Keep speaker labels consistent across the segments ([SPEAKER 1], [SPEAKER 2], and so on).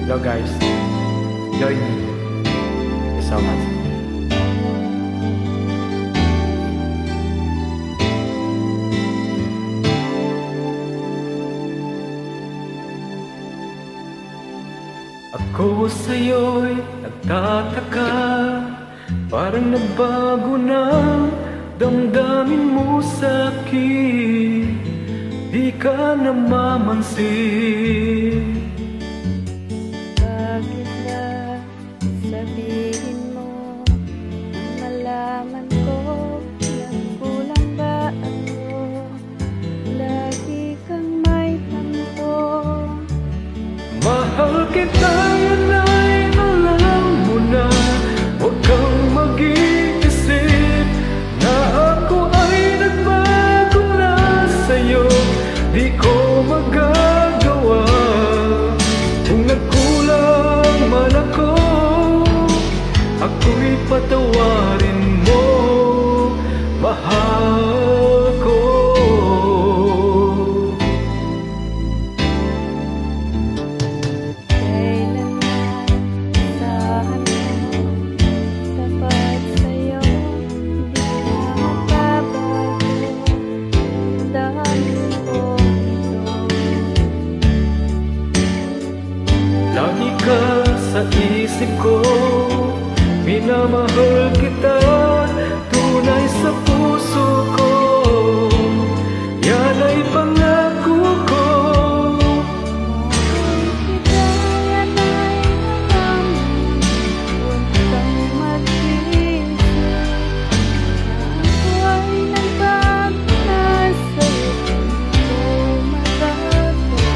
[SPEAKER 1] Hello guys, join me. Thank you so much. Ako sa'yo'y nagtataka, parang nagbago na damdamin mo sa'kin, di ka namamansin.
[SPEAKER 2] Bakit ba sabihin mo nang malaman ko nagkulang ba ako? Lagi kang may tanto.
[SPEAKER 1] Mahal kita, yun ay alam mo na. Huwag kang mag-iisip na ako ay nagbago na sa'yo. Di ko magagawa kung nagkulang man ako. Ako'y patawarin mo, mahal ko. Lagi ka sa isip ko, minamahal kita, tunay sa puso ko. Yan ay pangako ko.
[SPEAKER 2] Kita yan ay alam mo, huwag kang mag-isip na ako ay nagbago na sa'yo. Di ko magagawa.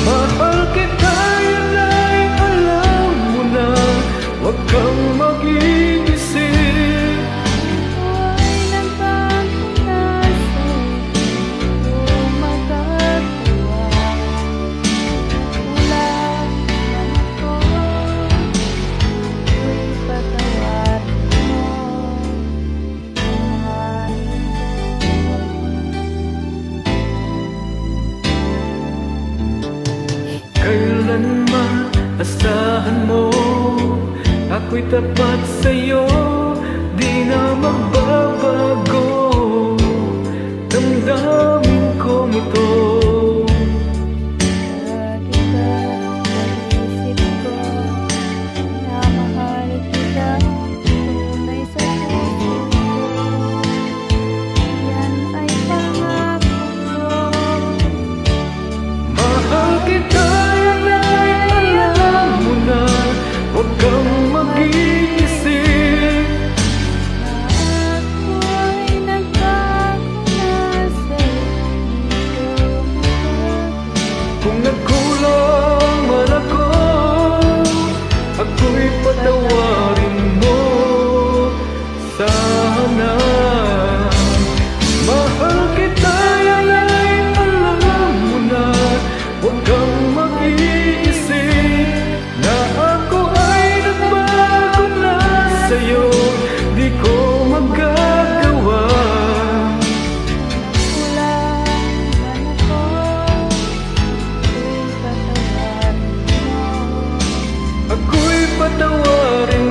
[SPEAKER 1] Mahal kita, yun ay alam mo na. Huwag kang mag-iisip.
[SPEAKER 2] Ako ay nagbago na sa'yo. Di ko magagawa. Kulang man ako, ako'y patawarin mo.
[SPEAKER 1] Kailanman asahan mo, ako'y tapat sa'yo, di na magbabago. Damdamin kong ito.
[SPEAKER 2] Lagi ka sa isip ko, minamahal kita, tunay sa puso ko. Yan ay pangako ko.
[SPEAKER 1] Mahal kita, yan ay alam mo na. Huwag kang mag-iisip
[SPEAKER 2] Na ako ay nagbago na sa'yo. Di ko magagawa.
[SPEAKER 1] kung nagkulang man ako. Ako'y patawarin mo sana. Mahal kita, yan ay alam mo na. Huwag kang mag-iisip na ako ay nagbago na sa'yo. Di ko magagawa.
[SPEAKER 2] Kulang man ako, ako'y patawarin mo.
[SPEAKER 1] Ako'y patawarin